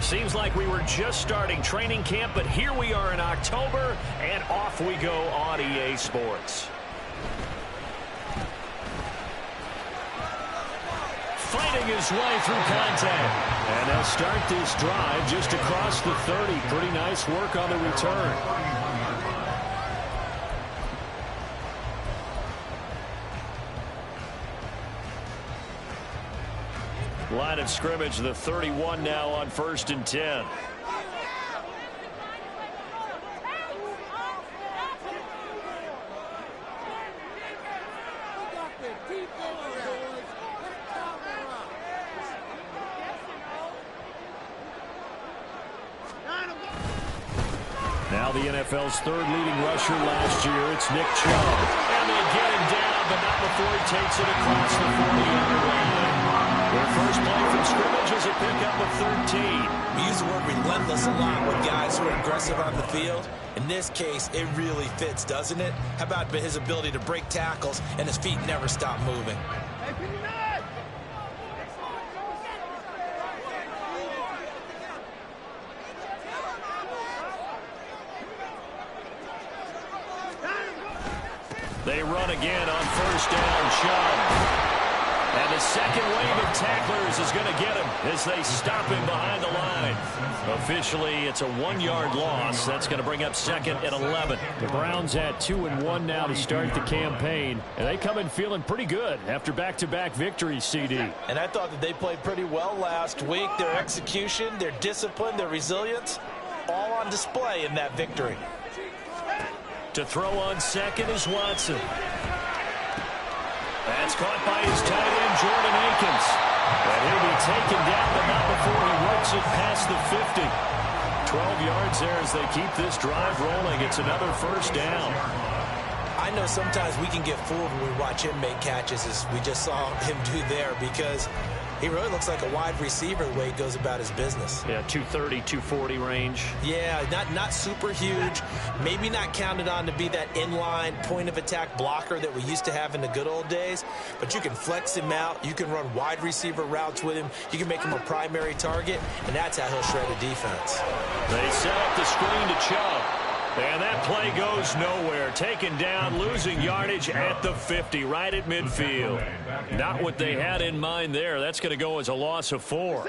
Seems like we were just starting training camp, but here we are in October, and off we go on EA Sports. Fighting his way through contact. And they'll start this drive just across the 30. Pretty nice work on the return. Line of scrimmage, the 31 now on 1st and 10. Now the NFL's third leading rusher last year, it's Nick Chubb. And they get him down, but not before he takes it across the 40-yard line. Their first play from scrimmage is a pickup of 13. We use the word relentless a lot with guys who are aggressive on the field. In this case, it really fits, doesn't it? How about his ability to break tackles and his feet never stop moving? They run again on 1st down, Chubb. And the second wave of tacklers is going to get him as they stop him behind the line. Officially, it's a 1-yard loss. That's going to bring up 2nd and 11. The Browns at 2-1 now to start the campaign. And they come in feeling pretty good after back-to-back victories, CD. And I thought that they played pretty well last week. Their execution, their discipline, their resilience, all on display in that victory. To throw on second is Watson. That's caught by his tight end, Jordan Akins. And he'll be taken down, but not before he works it past the 50. 12 yards there as they keep this drive rolling. It's another 1st down. I know sometimes we can get fooled when we watch him make catches, as we just saw him do there, because he really looks like a wide receiver the way he goes about his business. Yeah, 230, 240 range. Yeah, not super huge. Maybe not counted on to be that inline point-of-attack blocker that we used to have in the good old days. But you can flex him out. You can run wide receiver routes with him. You can make him a primary target, and that's how he'll shred a defense. They set up the screen to Chubb. And that play goes nowhere. Taken down, losing yardage at the 50, right at midfield. Not what they had in mind there. That's going to go as a loss of 4.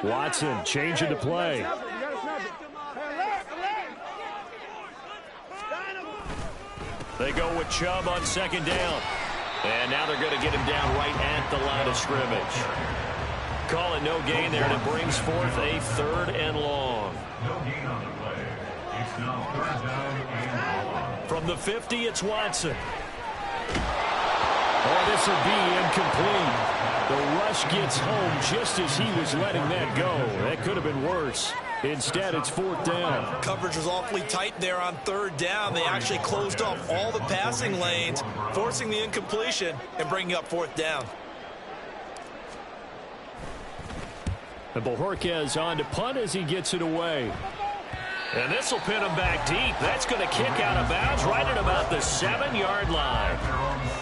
Watson changing to play. They go with Chubb on 2nd down. And now they're going to get him down right at the line of scrimmage. Call it no gain there, and it brings forth a 3rd and long. No gain on the play. It's now 3rd down and long. From the 50, it's Watson. Oh, this will be incomplete. The rush gets home just as he was letting that go. That could have been worse. Instead, it's 4th down. Coverage was awfully tight there on 3rd down. They actually closed off all the passing lanes, forcing the incompletion and bringing up 4th down. And Bojorquez on to punt as he gets it away. And this will pin him back deep. That's going to kick out of bounds right at about the 7-yard line.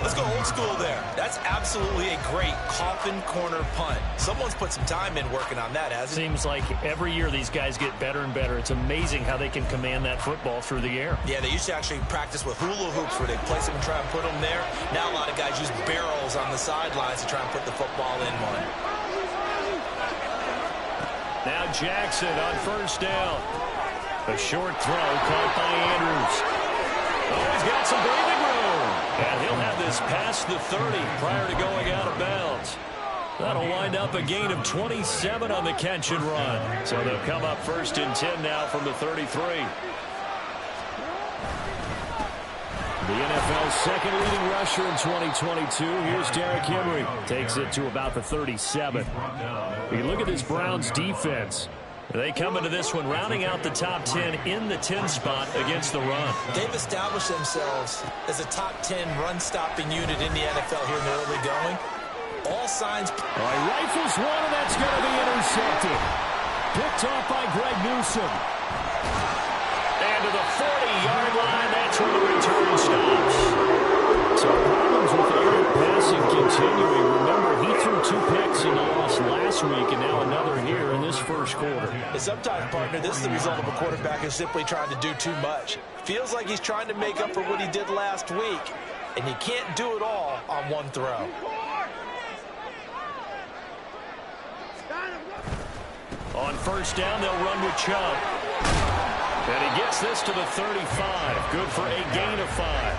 Let's go old school there. That's absolutely a great coffin corner punt. Someone's put some time in working on that, hasn't it? Seems like every year these guys get better and better. It's amazing how they can command that football through the air. Yeah, they used to actually practice with hula hoops where they place them and try and put them there. Now a lot of guys use barrels on the sidelines to try and put the football in one. Now Jackson on 1st down. A short throw caught by Andrews. Oh, he's got some breathing room. And he'll have this past the 30 prior to going out of bounds. That'll wind up a gain of 27 on the catch and run. So they'll come up 1st and 10 now from the 33. The NFL's 2nd leading rusher in 2022. Here's Derrick Henry. Takes it to about the 37. You look at this Browns defense. They come into this one rounding out the top 10 in the 10 spot against the run. They've established themselves as a top 10 run-stopping unit in the NFL here in the early going. All signs. All right, rifles one, and that's going to be intercepted. Picked off by Greg Newsome. And to the 40-yard line, that's So problems with errant passing continuing. Remember, he threw 2 picks in the loss last week and now another here in this first quarter. And sometimes, partner, this is the result of a quarterback who's simply trying to do too much. Feels like he's trying to make up for what he did last week, and you can't do it all on one throw. On first down, they'll run with Chubb. And he gets this to the 35. Good for a gain of 5.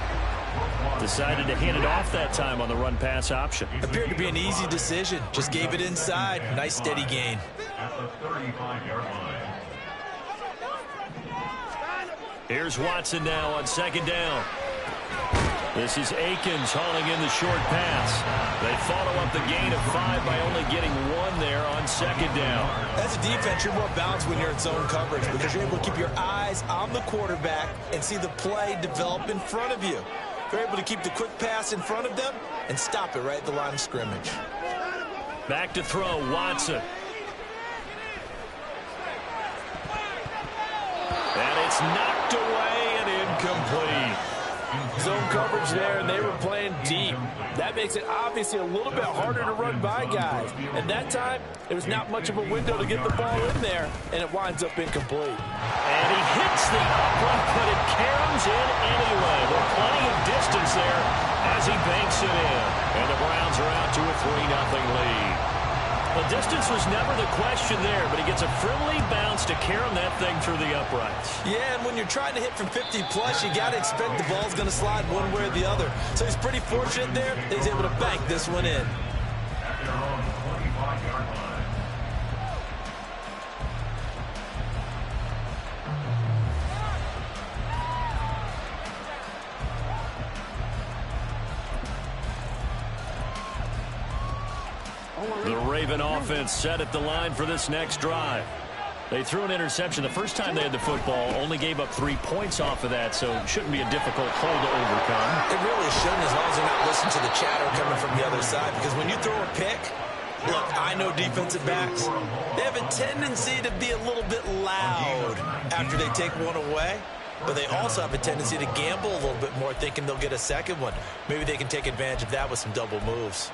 Decided to hand it off that time on the run-pass option. Appeared to be an easy decision. Just gave it inside. Nice steady gain. At the 35-yard line. Here's Watson now on second down. This is Akins hauling in the short pass. They follow up the gain of 5 by only getting 1 there on second down. As a defense, you're more balanced when you're in zone coverage because you're able to keep your eyes on the quarterback and see the play develop in front of you. You're able to keep the quick pass in front of them and stop it right at the line of scrimmage. Back to throw, Watson. And it's knocked away and incomplete. Zone coverage there, and they were playing deep. That makes it obviously a little bit harder to run by guys. And that time, there was not much of a window to get the ball in there, and it winds up incomplete. And he hits the upright, but it caroms in anyway. There's plenty of distance there as he banks it in. And the Browns are out to a 3-0 lead. The distance was never the question there, but he gets a friendly bounce to carom that thing through the uprights. Yeah, and when you're trying to hit from 50-plus, you got to expect the ball's going to slide one way or the other. So he's pretty fortunate there that he's able to bank this one in. At their own 25-yard line. The Raven offense set at the line for this next drive. They threw an interception the first time they had the football, only gave up 3 points off of that, so it shouldn't be a difficult hole to overcome. It really shouldn't, as long as they're not listening to the chatter coming from the other side, because when you throw a pick, look, I know defensive backs, they have a tendency to be a little bit loud after they take one away, but they also have a tendency to gamble a little bit more, thinking they'll get a second one. Maybe they can take advantage of that with some double moves.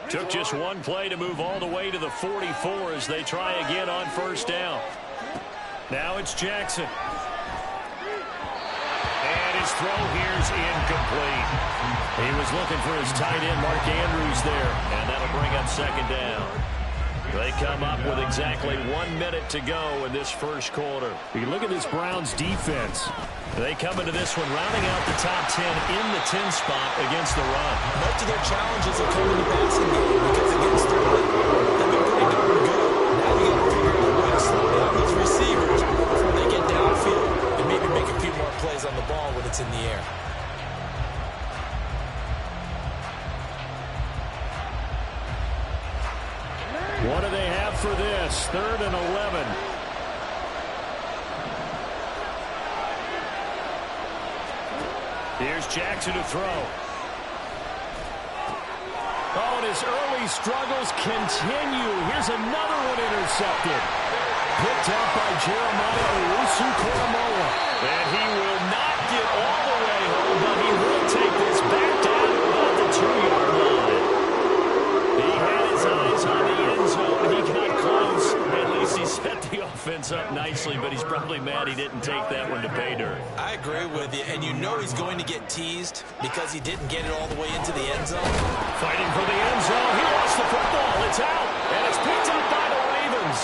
Took just one play to move all the way to the 44 as they try again on first down. Now it's Jackson. And his throw here's incomplete. He was looking for his tight end, Mark Andrews, there. And that'll bring up second down. They come up with exactly 1 minute to go in this first quarter. You look at this Browns defense. They come into this one rounding out the top 10 in the 10 spot against the run. Most of their challenges have come in the passing game because against the run, they've been pretty darn good. Now you got to figure out a way to slow down those receivers before they get downfield and maybe make a few more plays on the ball when it's in the air. What do they have for this? 3rd and 11. Here's Jackson to throw. Oh, and his early struggles continue. Here's another one intercepted. Picked up by Jeremiah Owusu-Koramoah. And he will not get all the way home, but he will take this back down to about the 2-yard line. He had his eyes on the end zone. He got close. At least he set the offense up nicely, but he's probably mad he didn't take that one to pay dirt. I agree with you, and you know he's going to get teased because he didn't get it all the way into the end zone. Fighting for the end zone. He lost the football. It's out, and it's picked up by the Ravens.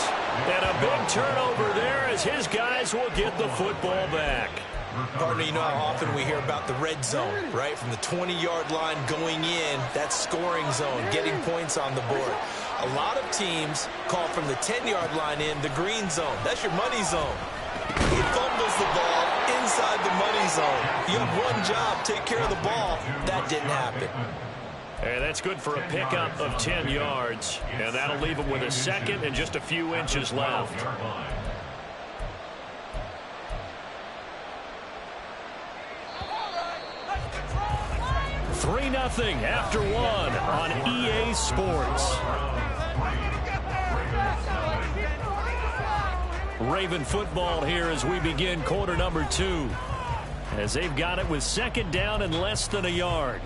And a big turnover there as his guys will get the football back. Partner, you know how often we hear about the red zone, right? From the 20-yard line going in, that scoring zone, getting points on the board. A lot of teams call from the 10-yard line in the green zone. That's your money zone. He fumbles the ball inside the money zone. You have one job, take care of the ball. That didn't happen. And that's good for a pickup of 10 yards. And that'll leave him with a second and just a few inches left. 3-0 after one on EA Sports. Raven football here as we begin quarter number 2. As they've got it with second down and less than a yard.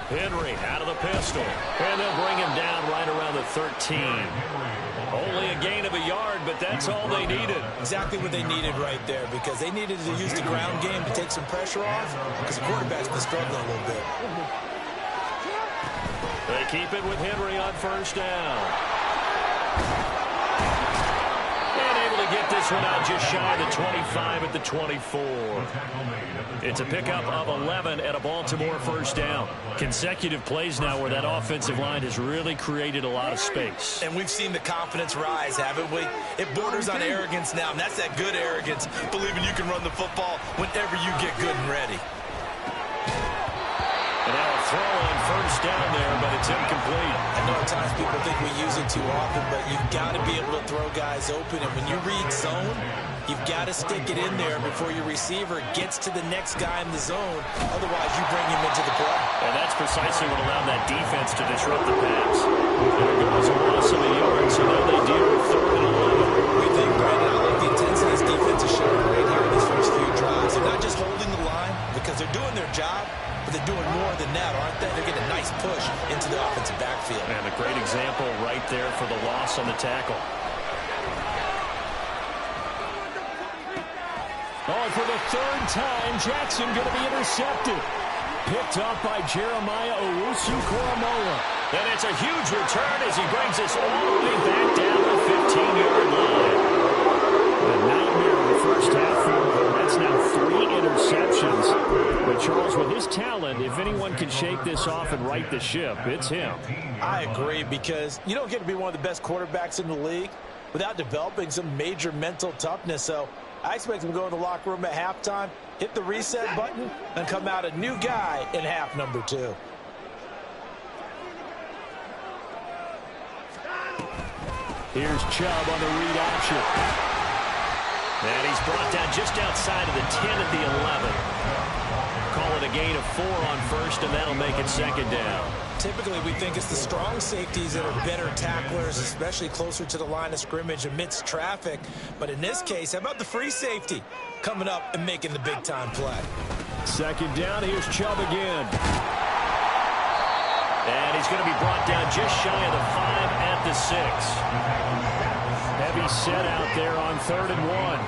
Henry out of the pistol. And they'll bring him down right around the 13. Only a gain of a yard, but that's all they needed. Exactly what they needed right there, because they needed to use the ground game to take some pressure off, because the quarterback's been struggling a little bit. They keep it with Henry on first down. And able to get this one out just shy of the 25 at the 24. It's a pickup of 11 at a Baltimore first down. Consecutive plays now where that offensive line has really created a lot of space. And we've seen the confidence rise, haven't we? It borders on arrogance now, and that's that good arrogance, believing you can run the football whenever you get good and ready. And now a throw on first down there, but it's incomplete. I know at times people think we use it too often, but you've got to be able to throw guys open. And when you read zone, you've got to stick it in there before your receiver gets to the next guy in the zone. Otherwise, you bring him into the play. And that's precisely what allowed that defense to disrupt the pass. There goes a loss of a yard, so now they deal with 3rd and 11. We think, Brandon, I like the intensity this defense is showing right here in these first few drives. They're not just holding the line because they're doing their job, but they're doing more than that, aren't they? They're getting a nice push into the offensive backfield. And a great example right there for the loss on the tackle. Oh, for the 3rd time, Jackson going to be intercepted. Picked up by Jeremiah Owusu-Koramoah. And it's a huge return as he brings us all the way back down the 15-yard line. A nightmare in the first half for him. That's now 3 interceptions. But Charles, with his talent, if anyone can shake this off and right the ship, it's him. I agree, because you don't get to be one of the best quarterbacks in the league without developing some major mental toughness. So I expect him to go in the locker room at halftime, hit the reset button, and come out a new guy in half number 2. Here's Chubb on the read option. And he's brought down just outside of the 10 at the 11. Call it a gain of 4 on first, and that'll make it second down. Typically, we think it's the strong safeties that are better tacklers, especially closer to the line of scrimmage amidst traffic. But in this case, how about the free safety coming up and making the big-time play? Second down, here's Chubb again. And he's going to be brought down just shy of the 5 at the 6. Heavy set out there on 3rd and 1.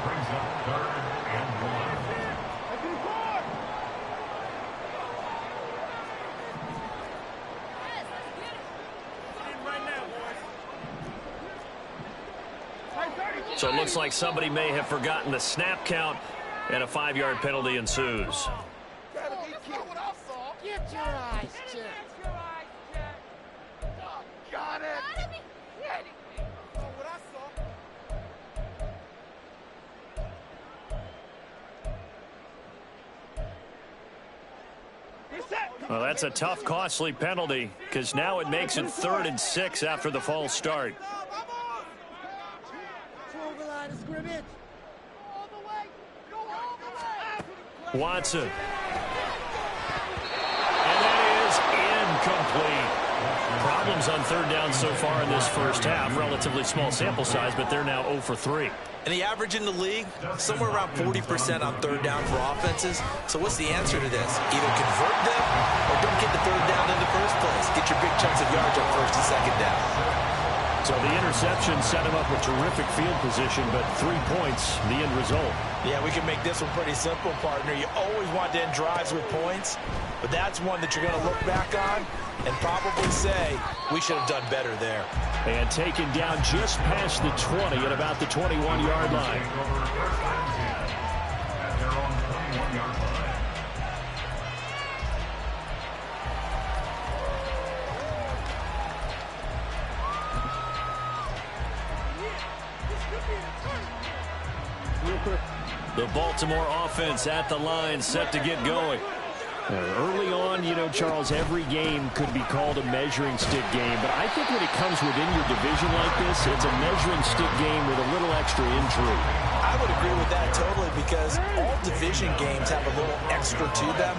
Brings up 3rd and 1. So it looks like somebody may have forgotten the snap count, and a 5-yard penalty ensues. Get your eyes checked. Got it. Well, that's a tough, costly penalty, because now it makes it 3rd and 6 after the false start. Watson. And that is incomplete. Problems on 3rd down so far in this first half. Relatively small sample size, but they're now 0 for 3. And the average in the league, somewhere around 40% on 3rd down for offenses. So what's the answer to this? Either convert them or don't get the 3rd down in the first place. Get your big chunks of yards on 1st and 2nd down. So the interception set him up with terrific field position, but 3 points, the end result. Yeah, we can make this one pretty simple, partner. You always want to end drives with points, but that's one that you're going to look back on and probably say, we should have done better there. And taken down just past the 20 at about the 21-yard line. At their own 21-yard line. The Baltimore offense at the line, set to get going. Early on, you know, Charles, every game could be called a measuring stick game. But I think when it comes within your division like this, it's a measuring stick game with a little extra intrigue. I would agree with that totally because all division games have a little extra to them.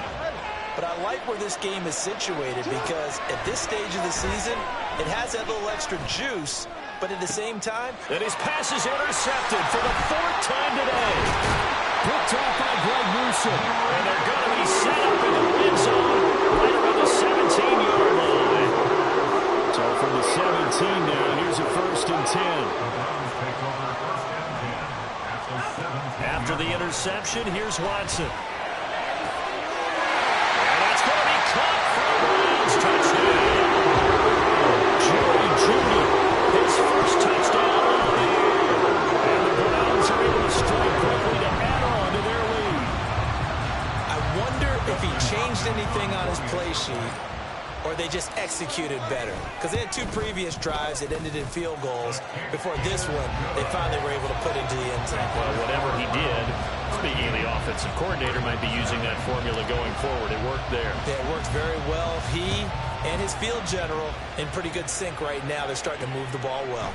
But I like where this game is situated because at this stage of the season, it has that little extra juice. But at the same time, and his pass is intercepted for the 4th time today. Picked off by Greg Newsome. And they're going to be set up in the red zone right around the 17-yard line. So from the 17 now, here's a 1st and 10. After the interception, here's Watson. And that's going to be caught for a Browns touchdown. Jerry Jeudy, his first touchdown of the year. And the Browns are able to strike quickly to add on to their lead. I wonder if he changed anything on his play sheet or they just executed better. Because they had 2 previous drives that ended in field goals. Before this one, they finally were able to put into the end zone. Well, whatever he did, speaking of the offensive coordinator, might be using that formula going forward. It worked there. Yeah, it worked very well. He and his field general in pretty good sync right now. They're starting to move the ball well.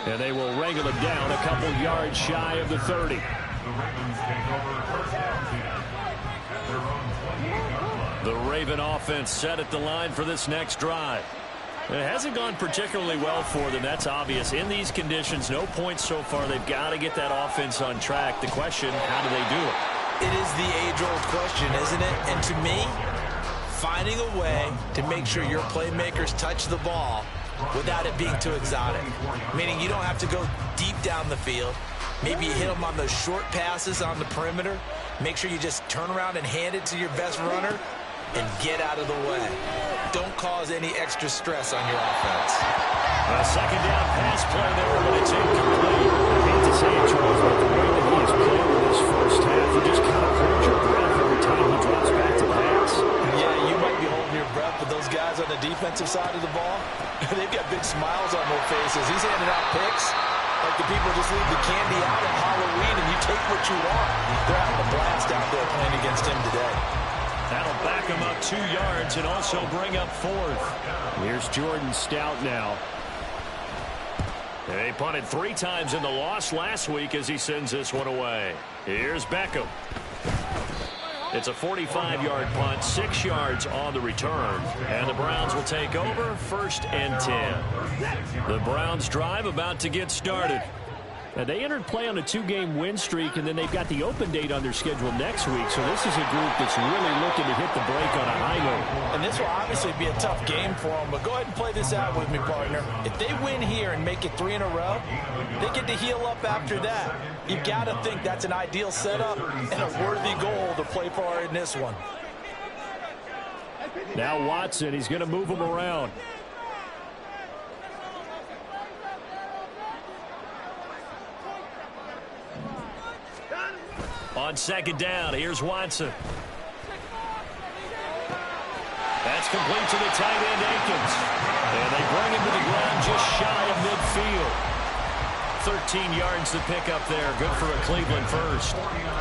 And they will wrangle him down a couple yards shy of the 30. The Ravens take over 1st down 10. Their own 20-yard line. The Raven offense set at the line for this next drive. It hasn't gone particularly well for them. That's obvious. In these conditions, no points so far. They've got to get that offense on track. The question, how do they do it? It is the age-old question, isn't it? And to me, finding a way to make sure your playmakers touch the ball without it being too exotic. Meaning you don't have to go deep down the field. Maybe you hit them on those short passes on the perimeter. Make sure you just turn around and hand it to your best runner and get out of the way. Don't cause any extra stress on your offense. A 2nd down pass play there, but it's incomplete. I hate to say it, Charles, but the way that he has played in this first half, you just kind of hold your breath every time he drops back to pass. Yeah, you might be holding your breath, but those guys on the defensive side of the ball, they've got big smiles on their faces. He's handing out picks like the people just leave the candy out at Halloween and you take what you want. They're having a blast out there playing against him today. That'll back him up 2 yards and also bring up 4th. Here's Jordan Stout now. They punted 3 times in the loss last week as he sends this one away. Here's Beckham. It's a 45-yard punt, 6 yards on the return. And the Browns will take over 1st and 10. The Browns drive about to get started. And they entered play on a 2-game win streak, and then they've got the open date on their schedule next week. So this is a group that's really looking to hit the break on a high note. And this will obviously be a tough game for them, but go ahead and play this out with me, partner. If they win here and make it 3 in a row, they get to heal up after that. You've got to think that's an ideal setup and a worthy goal to play for in this one. Now Watson, he's going to move him around. On 2nd down, here's Watson. That's complete to the tight end, Akins. And they bring him to the ground just shy of midfield. 13 yards to pick up there. Good for a Cleveland first.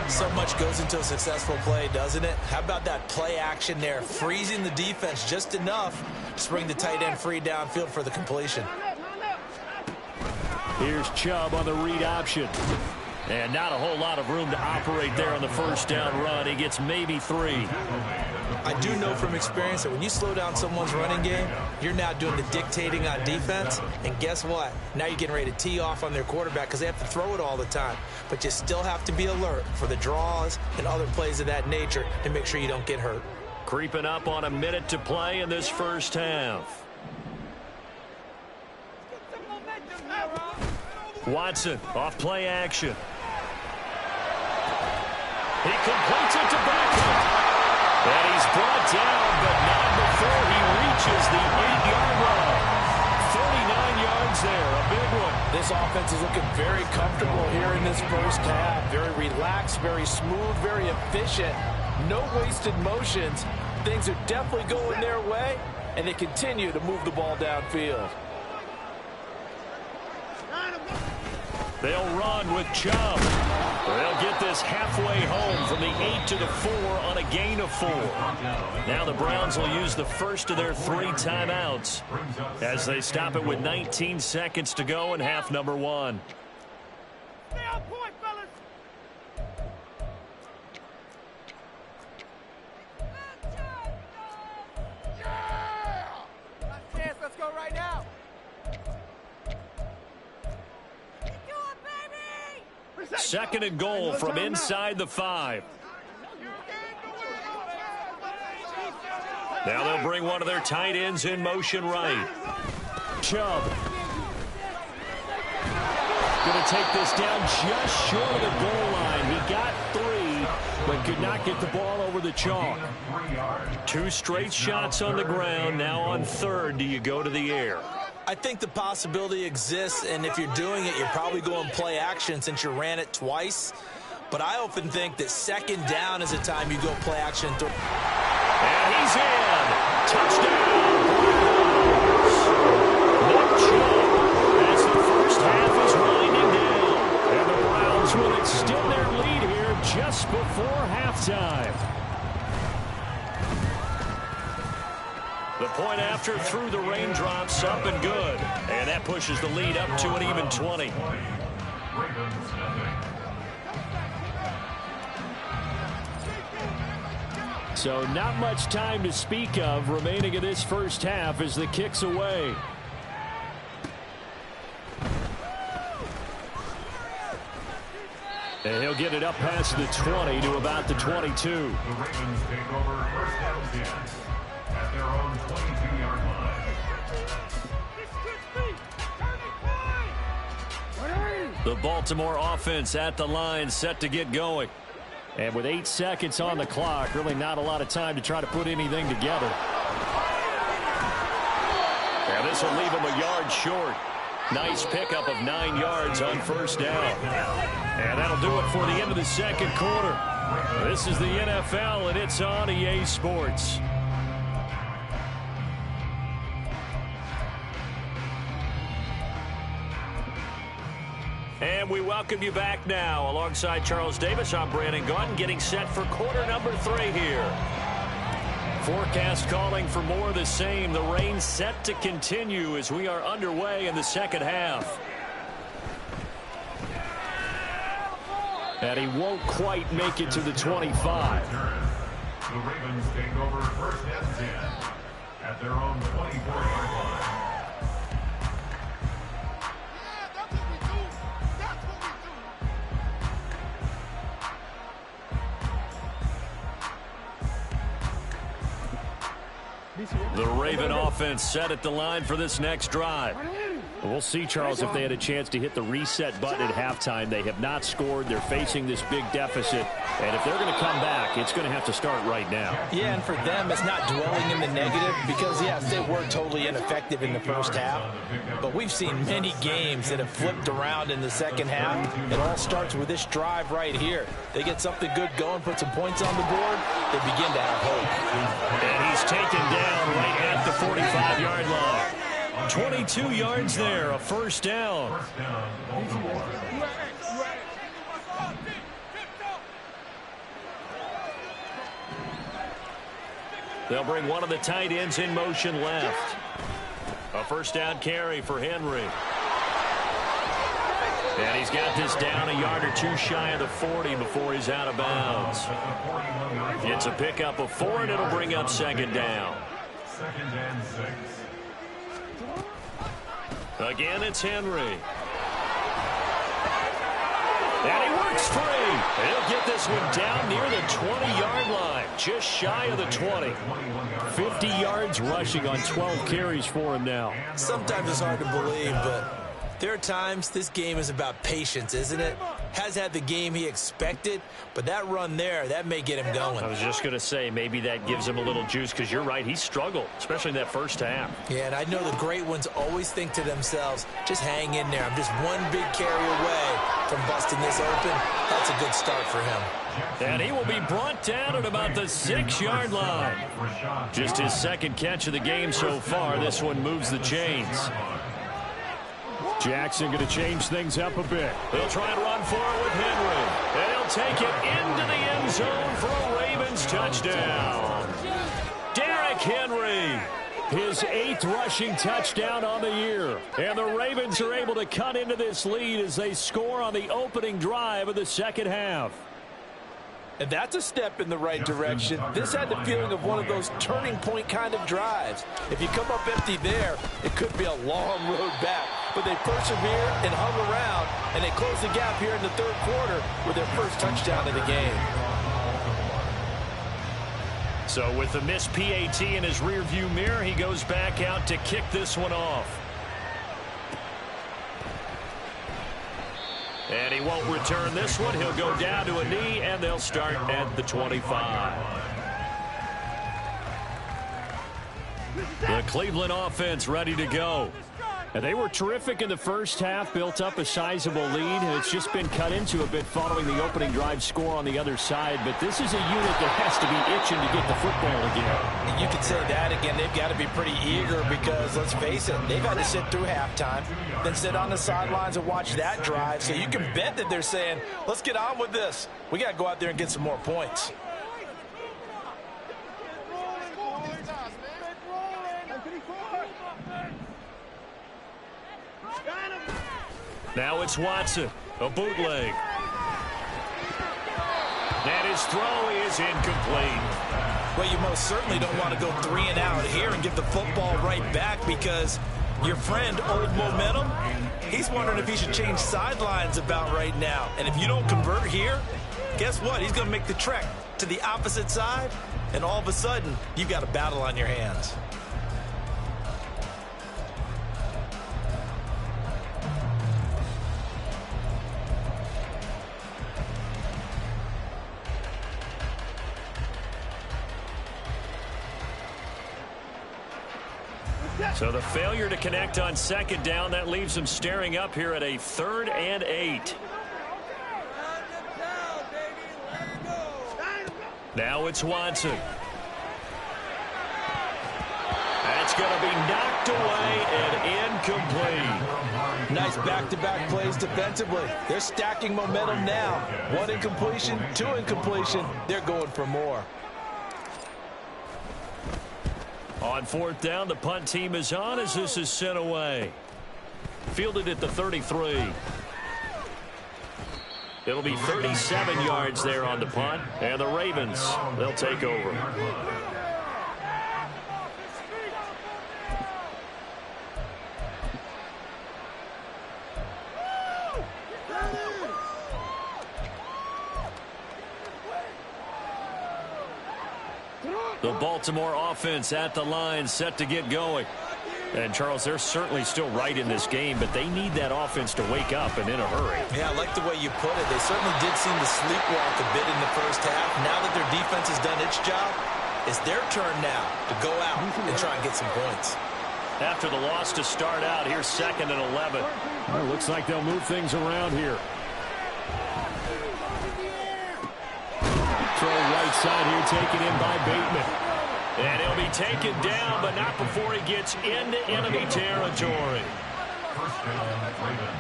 So much goes into a successful play, doesn't it? How about that play action there? Freezing the defense just enough to bring the tight end free downfield for the completion. Here's Chubb on the read option. And not a whole lot of room to operate there on the 1st down run. He gets maybe 3. I do know from experience that when you slow down someone's running game, you're now doing the dictating on defense. And guess what? Now you're getting ready to tee off on their quarterback because they have to throw it all the time. But you still have to be alert for the draws and other plays of that nature to make sure you don't get hurt. Creeping up on a minute to play in this first half. Watson off play action. He completes it to Beckham. And he's brought down, but not before he reaches the 8-yard line. 39 yards there, a big one. This offense is looking very comfortable here in this first half. Very relaxed, very smooth, very efficient. No wasted motions. Things are definitely going their way, and they continue to move the ball downfield. They'll run with Chubb. They'll get this halfway home from the 8 to the 4 on a gain of 4. Now the Browns will use the first of their 3 timeouts as they stop it with 19 seconds to go in half number 1. Stay on point, fellas. Yeah! Last chance, let's go right now. Second and goal from inside the 5. Now they'll bring one of their tight ends in motion right. Chubb. Going to take this down just short of the goal line. He got 3, but could not get the ball over the chalk. 2 straight shots on the ground. Now on 3rd, do you go to the air? I think the possibility exists, and if you're doing it, you're probably going play action since you ran it twice. But I often think that 2nd down is a time you go play action. And he's in. Touchdown. Nick Chubb as the first half is winding down. And the Browns will extend their lead here just before halftime. The point after through the raindrops, up and good. And that pushes the lead up to an even 20. So not much time to speak of remaining in this first half as the kick's away. And he'll get it up past the 20 to about the 22. The Ravens take over first down 10 at their own 22-yard line. The Baltimore offense at the line, set to get going. And with 8 seconds on the clock, really not a lot of time to try to put anything together. And this will leave him a yard short. Nice pickup of 9 yards on first down. And that'll do it for the end of the second quarter. This is the NFL, and it's on EA Sports. And we welcome you back now. Alongside Charles Davis, I'm Brandon Gaudin, getting set for quarter number 3 here. Forecast calling for more of the same. The rain set to continue as we are underway in the second half. And he won't quite make it to the 25. The Ravens take over first and 10 at their own 24-yard line. The Raven offense set at the line for this next drive. We'll see, Charles, if they had a chance to hit the reset button at halftime. They have not scored. They're facing this big deficit. And if they're going to come back, it's going to have to start right now. Yeah, and for them, it's not dwelling in the negative because, yes, they were totally ineffective in the first half. But we've seen many games that have flipped around in the second half. It all starts with this drive right here. They get something good going, put some points on the board, they begin to have hope. And he's taken down right at the 45-yard line. 22 yards there, a first down. They'll bring one of the tight ends in motion left. A first down carry for Henry. And he's got this down a yard or two shy of the 40 before he's out of bounds. It's a pickup of 4, and it'll bring up second down. Second and 6. Again, it's Henry. And he works free. He'll get this one down near the 20-yard line, just shy of the 20. 50 yards rushing on 12 carries for him now. Sometimes it's hard to believe, but there are times this game is about patience, isn't it? Has had the game he expected, but that run there, that may get him going. I was just going to say, maybe that gives him a little juice, because you're right, he struggled, especially in that first half. Yeah, and I know the great ones always think to themselves, just hang in there. I'm just one big carry away from busting this open. That's a good start for him. And he will be brought down at about the 6-yard line. Just his second catch of the game so far. This one moves the chains. Jackson going to change things up a bit. He'll try and run forward with Henry. take it into the end zone for a Ravens touchdown. Derrick Henry, his 8th rushing touchdown on the year. And the Ravens are able to cut into this lead as they score on the opening drive of the second half. And that's a step in the right direction. This had the feeling of one of those turning point kind of drives. If you come up empty there, it could be a long road back. But they persevered and hung around, and they closed the gap here in the third quarter with their first touchdown of the game. So with the missed PAT in his rearview mirror, he goes back out to kick this one off. And he won't return this one. He'll go down to a knee, and they'll start at the 25. The Cleveland offense ready to go. And they were terrific in the first half, built up a sizable lead, and it's just been cut into a bit following the opening drive score on the other side. But this is a unit that has to be itching to get the football again. And you could say that again. They've got to be pretty eager because, let's face it, they've had to sit through halftime, then sit on the sidelines and watch that drive. So you can bet that they're saying, let's get on with this. We got to go out there and get some more points. Now it's Watson, a bootleg. And his throw is incomplete. Well, you most certainly don't want to go 3 and out here and give the football right back because your friend, Old Momentum, he's wondering if he should change sidelines about right now. And if you don't convert here, guess what? He's going to make the trek to the opposite side, and all of a sudden, you've got a battle on your hands. So the failure to connect on second down, that leaves them staring up here at a 3rd and 8. Now it's Watson. That's going to be knocked away and incomplete. Nice back-to-back plays defensively. They're stacking momentum now. 1 incompletion, 2 incompletion. They're going for more. On 4th down, the punt team is on as this is sent away. Fielded at the 33. It'll be 37 yards there on the punt. And the Ravens, they'll take over. The Baltimore offense at the line, set to get going. And, Charles, they're certainly still right in this game, but they need that offense to wake up and in a hurry. Yeah, I like the way you put it. They certainly did seem to sleepwalk a bit in the first half. Now that their defense has done its job, it's their turn now to go out and try and get some points. After the loss to start out, here's 2nd and 11. Well, looks like they'll move things around here. Throw right side here, taken in by Bateman. And he'll be taken down, but not before he gets into enemy territory. First down, Ravens.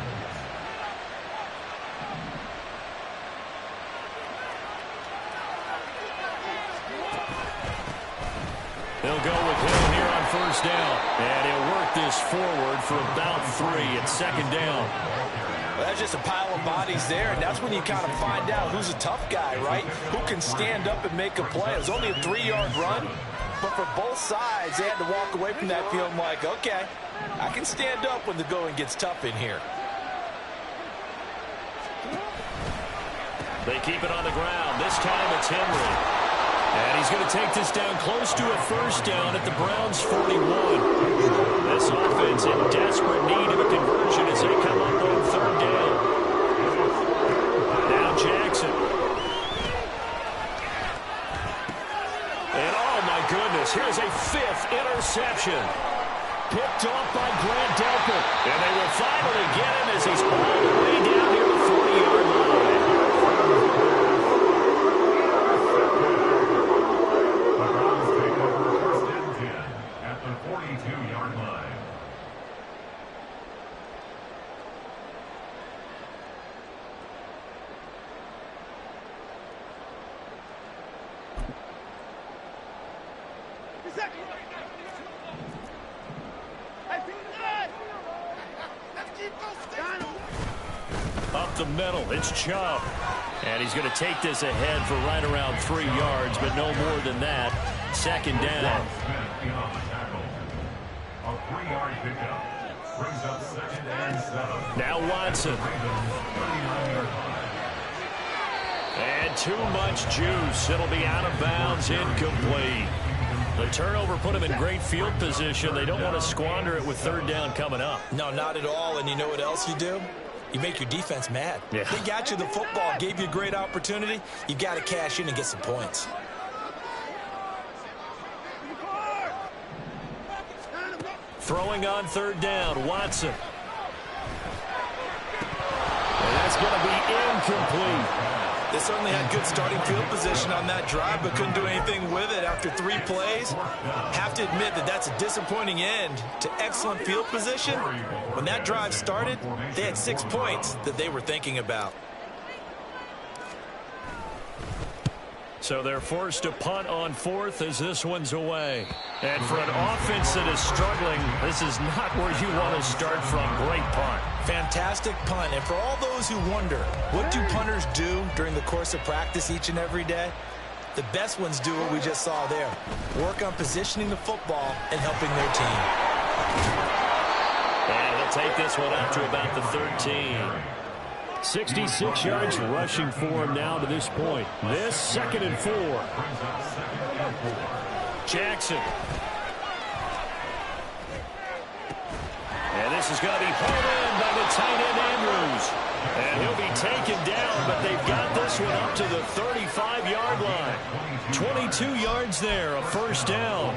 They'll go with Hill here on 1st down. And he'll work this forward for about 3 at 2nd down. Well, that's just a pile of bodies there, and that's when you kind of find out who's a tough guy, right? Who can stand up and make a play. It was only a 3-yard run, but for both sides, they had to walk away from that feeling like, okay, I can stand up when the going gets tough in here. They keep it on the ground. This time it's Henry. And he's going to take this down close to a 1st down at the Browns' 41. This offense in desperate need of a conversion as they come up on 3rd down. Now Jackson. And oh my goodness, here's a 5th interception. Picked off by Grant Delpit. And they will finally get him as he's all the way down near the 40-yard line. At the 42-yard line. Up the middle, it's Chubb. And he's going to take this ahead for right around 3 yards, but no more than that. Second down. A 3-yard pickup brings up 2nd and 7. Now Watson. And too much juice. It'll be out of bounds, incomplete. The turnover put him in great field position. They don't want to squander it with 3rd down coming up. No, not at all. And you know what else you do? You make your defense mad. Yeah. They got you the football, gave you a great opportunity. You got to cash in and get some points. Throwing on 3rd down, Watson. And that's going to be incomplete. They certainly had good starting field position on that drive, but couldn't do anything with it after 3 plays. Have to admit that that's a disappointing end to excellent field position. When that drive started, they had 6 points that they were thinking about. So they're forced to punt on 4th as this one's away. And for an offense that is struggling, this is not where you want to start from. Great punt. Fantastic punt. And for all those who wonder, what do punters do during the course of practice each and every day? The best ones do what we just saw there. Work on positioning the football and helping their team. And he'll take this one out to about the 13. 66 yards rushing for him now to this point. This 2nd and 4. Jackson. And this is going to be hauled in by the tight end Andrews. And he'll be taken down, but they've got this one up to the 35-yard line. 22 yards there, a 1st down.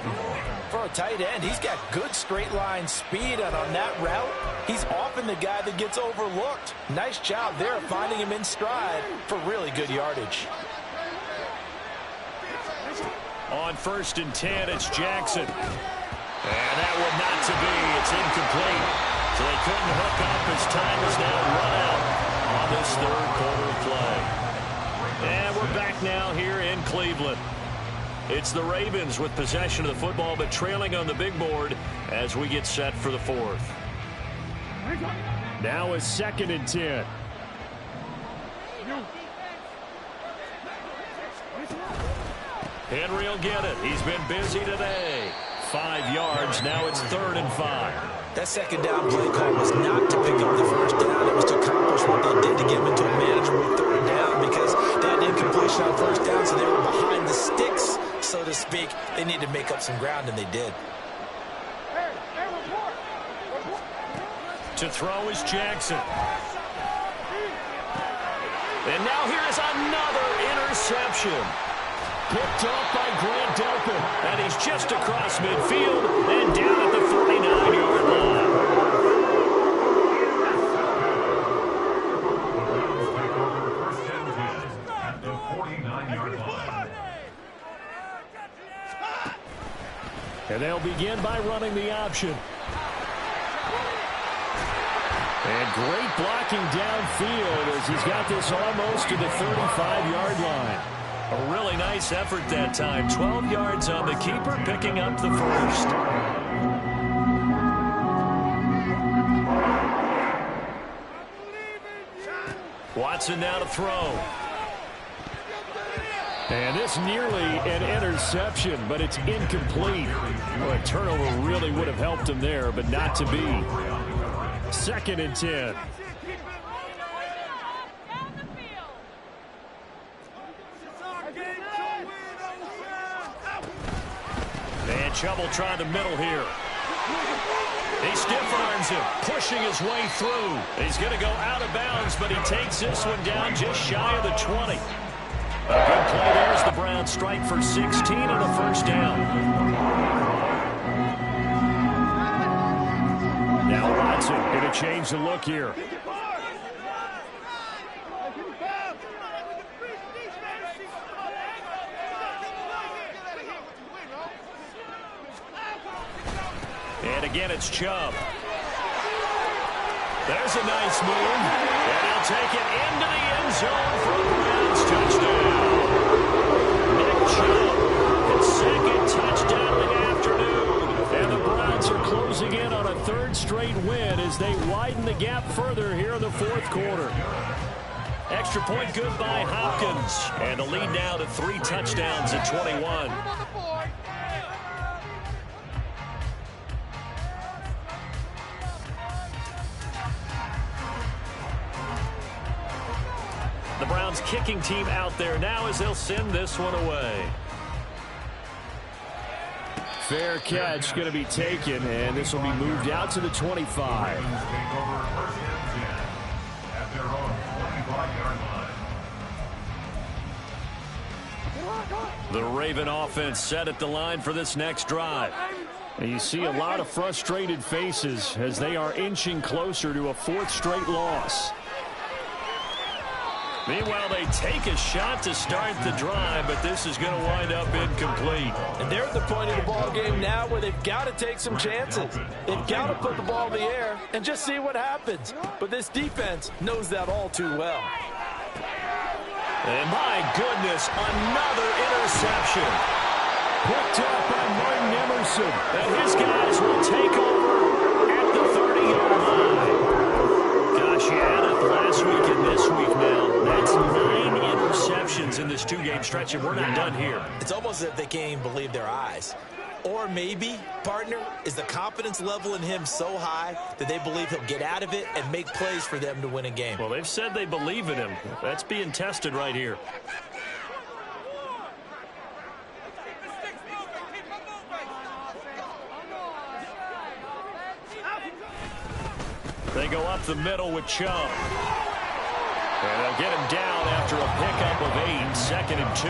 For a tight end, he's got good straight line speed, and on that route, he's often the guy that gets overlooked. Nice job there finding him in stride for really good yardage. On 1st and 10, it's Jackson. And that one not to be. It's incomplete. So they couldn't hook up as time is now run out on this 3rd quarter play. And we're back now here in Cleveland. It's the Ravens with possession of the football, but trailing on the big board as we get set for the 4th. Now a 2nd and 10. Henry will get it. He's been busy today. 5 yards. Now it's 3rd and 5. That 2nd down play call was not to pick up the 1st down. It was to accomplish what they did to get him into a manageable 3rd down because they had incompletion on 1st down, so they were behind the sticks, so to speak. They needed to make up some ground, and they did. To throw is Jackson. And now here is another interception. Picked off by Grant Delpit. And he's just across midfield and down at the 49-yard line. At the 49-yard line. And they'll begin by running the option. And great blocking downfield as he's got this almost to the 35-yard line. A really nice effort that time. 12 yards on the keeper, picking up the 1st. Watson now to throw. And this nearly an interception, but it's incomplete. Well, a turnover really would have helped him there, but not to be. 2nd and 10. And Chubb will try the middle here. He stiff arms him, pushing his way through. He's going to go out of bounds, but he takes this one down just shy of the 20. A good play there as the Browns strike for 16 and a 1st down. Now Watson going to change the look here. And again, it's Chubb. There's a nice move. And he'll take it into the end zone for a Browns touchdown. Nick Chubb, his 2nd touchdown of the as they widen the gap further here in the fourth quarter. Extra point good by Hopkins. And the lead now to 3 touchdowns at 21. The Browns kicking team out there now as they'll send this one away. Fair catch going to be taken, and this will be moved out to the 25. The Raven offense set at the line for this next drive. And you see a lot of frustrated faces as they are inching closer to a 4th straight loss. Meanwhile, they take a shot to start the drive, but this is going to wind up incomplete. And they're at the point of the ball game now where they've got to take some chances. They've got to put the ball in the air and just see what happens. But this defense knows that all too well. And my goodness, another interception. Picked up by Martin Emerson. And his guys will take over at the 30-yard line. Gosh, you add up last week and this week now. That's 9 interceptions in this 2-game stretch, and we're not done here. It's almost as if they can't even believe their eyes. Or maybe, partner, is the confidence level in him so high that they believe he'll get out of it and make plays for them to win a game. Well, they've said they believe in him. That's being tested right here. They go up the middle with Chubb. And they'll get him down after a pickup of 8, 2nd and 2.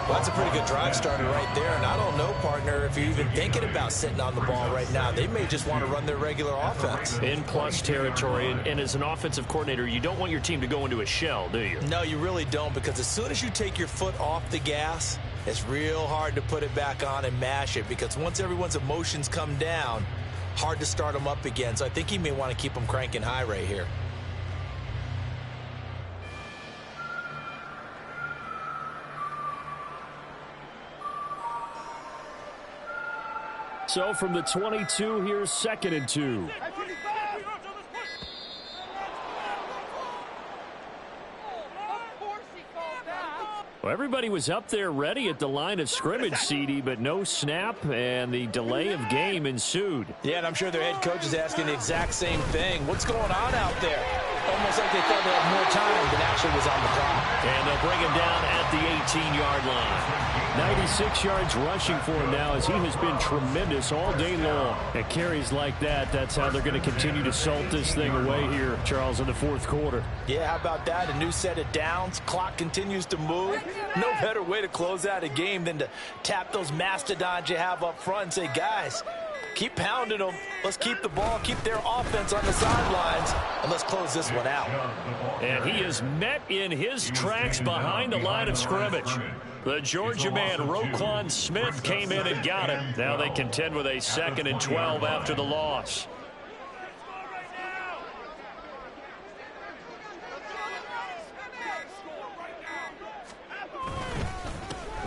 Well, that's a pretty good drive starter right there. And I don't know, partner, if you're even thinking about sitting on the ball right now. They may just want to run their regular offense. In plus territory. And as an offensive coordinator, you don't want your team to go into a shell, do you? No, you really don't, because as soon as you take your foot off the gas, it's real hard to put it back on and mash it, because once everyone's emotions come down, hard to start them up again. So I think he may want to keep them cranking high right here. So from the 22, here's 2nd and 2. Well, everybody was up there ready at the line of scrimmage, CD, but no snap, and the delay of game ensued. Yeah, and I'm sure their head coach is asking the exact same thing. What's going on out there? Almost like they thought they had more time than actually was on the clock. And they'll bring him down at the 18-yard line. 96 yards rushing for him now as he has been tremendous all day long. At carries like that, that's how they're going to continue to salt this thing away here, Charles, in the fourth quarter. Yeah, how about that? A new set of downs. Clock continues to move. No better way to close out a game than to tap those mastodons you have up front and say, guys, keep pounding them. Let's keep the ball, keep their offense on the sidelines, and let's close this one out. And he is met in his tracks behind the line of scrimmage. The Georgia man, Roquan Smith, came in and got him. Now they contend with a 2nd and 12 after the loss.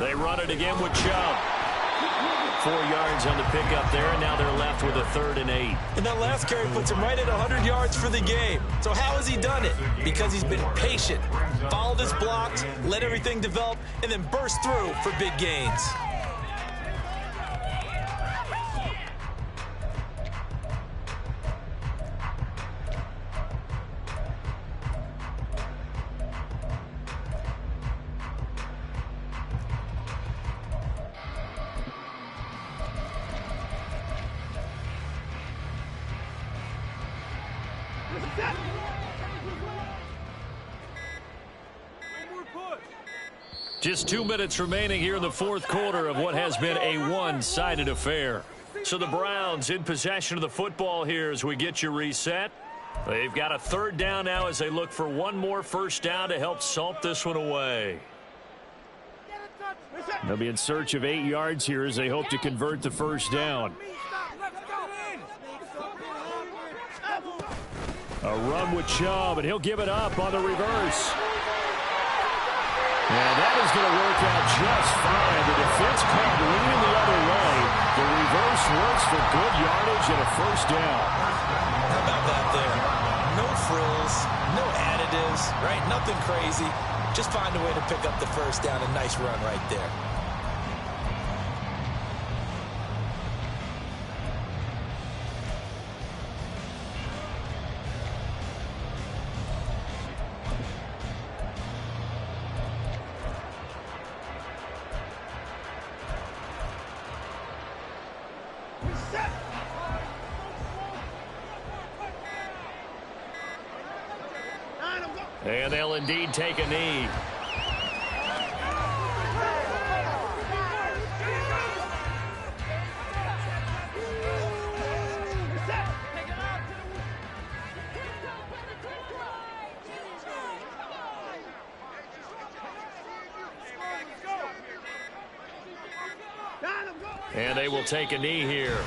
They run it again with Chubb. 4 yards on the pickup there, and now they're left with a 3rd and 8. And that last carry puts him right at 100 yards for the game. So how has he done it? Because he's been patient, followed his blocks, let everything develop, and then burst through for big gains. Just 2 minutes remaining here in the fourth quarter of what has been a one-sided affair. So the Browns in possession of the football here as we get you reset. They've got a 3rd down now as they look for one more first down to help salt this one away. They'll be in search of 8 yards here as they hope to convert the first down. A run with Chubb, and he'll give it up on the reverse. And that is going to work out just fine. The defense caught leaning the other way. The reverse works for good yardage and a first down. How about that there. No frills, no additives, right? Nothing crazy. Just find a way to pick up the first down. A nice run right there. And they'll indeed take a knee. And they will take a knee here.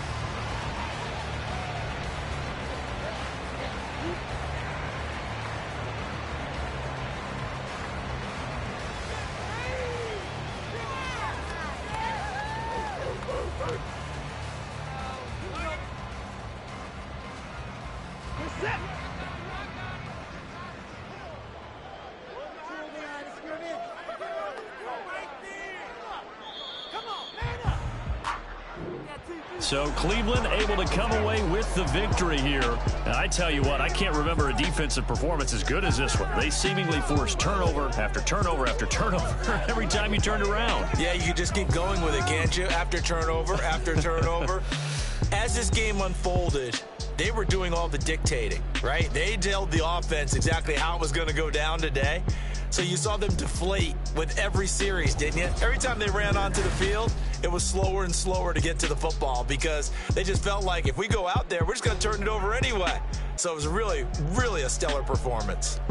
So Cleveland able to come away with the victory here. And I tell you what, I can't remember a defensive performance as good as this one. They seemingly forced turnover after turnover after turnover every time you turned around. Yeah, you can just keep going with it, can't you? After turnover, after turnover. As this game unfolded, they were doing all the dictating, right? They told the offense exactly how it was going to go down today. So you saw them deflate with every series, didn't you? Every time they ran onto the field, it was slower and slower to get to the football because they just felt like if we go out there, we're just going to turn it over anyway. So it was really, really a stellar performance.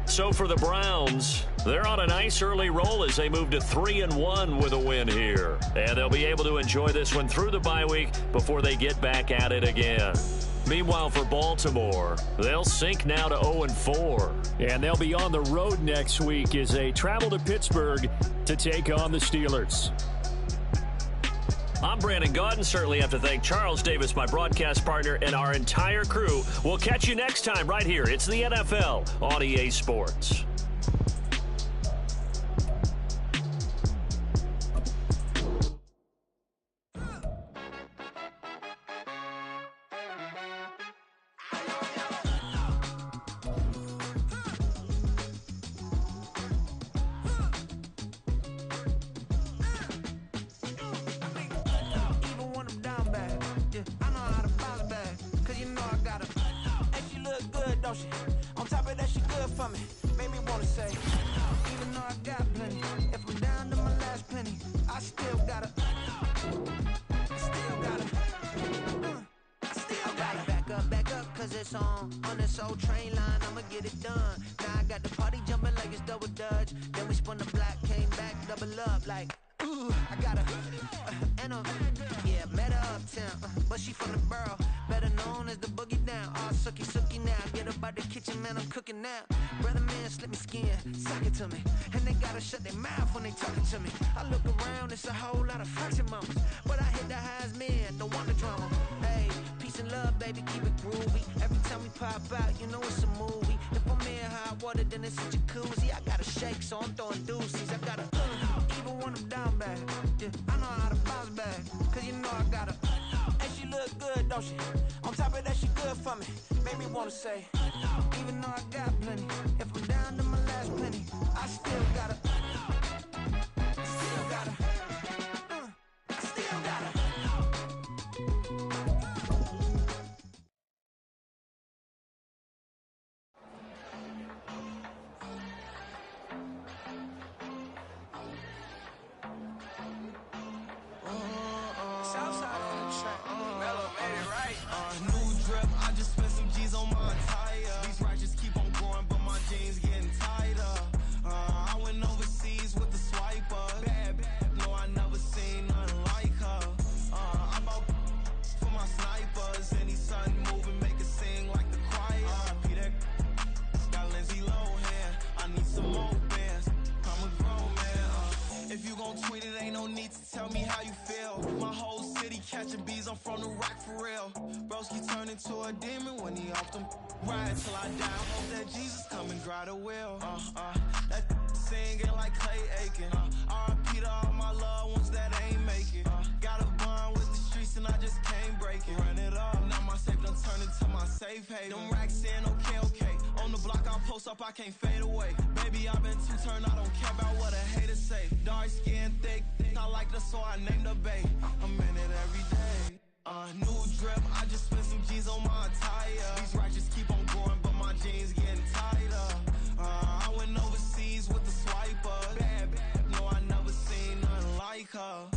So for the Browns, they're on a nice early roll as they move to 3-1 with a win here. And they'll be able to enjoy this one through the bye week before they get back at it again. Meanwhile, for Baltimore, they'll sink now to 0-4. And they'll be on the road next week as they travel to Pittsburgh to take on the Steelers. I'm Brandon Gaudin. Certainly have to thank Charles Davis, my broadcast partner, and our entire crew. We'll catch you next time right here. It's the NFL on EA Sports. On top of that, she good for me. Made me wanna say, even though I got plenty, if I'm down to my last penny, I still gotta back up, cause it's on this old train line, I'ma get it done. Now I got the party jumping like it's double dutch. Then we spun the block, came back, double up like, ooh, I got met her uptown, but she from the borough, better known as the boogie down. All sookie now, get up out the kitchen, man, I'm cooking now. Brother man, slip me skin, suck it to me, and they gotta shut their mouth when they talking to me. I look around, it's a whole lot of fraction mamas, but I hit the highs, man, don't want the drama. Hey, peace and love, baby, keep it groovy. Every time we pop out, you know it's a movie. If I'm in hot water, then it's a jacuzzi. I gotta shake, so I'm throwing deuces. I gotta even when I'm down bad. Yeah, I know how to bounce back, cause you know I gotta. And she look good, don't she? On top of that, she good for me. Made me wanna say, even though I got plenty, if I'm down to my last penny, I still gotta. a demon when he off them. Ride till I die. Hope that Jesus come and grab the wheel. That singing like Clay Aiken. R.I.P. to all my loved ones that ain't make it. Got a bond with the streets and I just can't break it. Run it up. Now my safe done turned into my safe haven. Them racks in, okay. On the block I post up, I can't fade away. Baby, I've been too turned, I don't care about what a hater say. Dark skin, thick, I like the so I named the bay. I'm in it every day. New drip, I just spent some G's on my attire. These righteous keep on growing, but my jeans getting tighter. I went overseas with the swiper. Bad, no, I never seen nothing like her.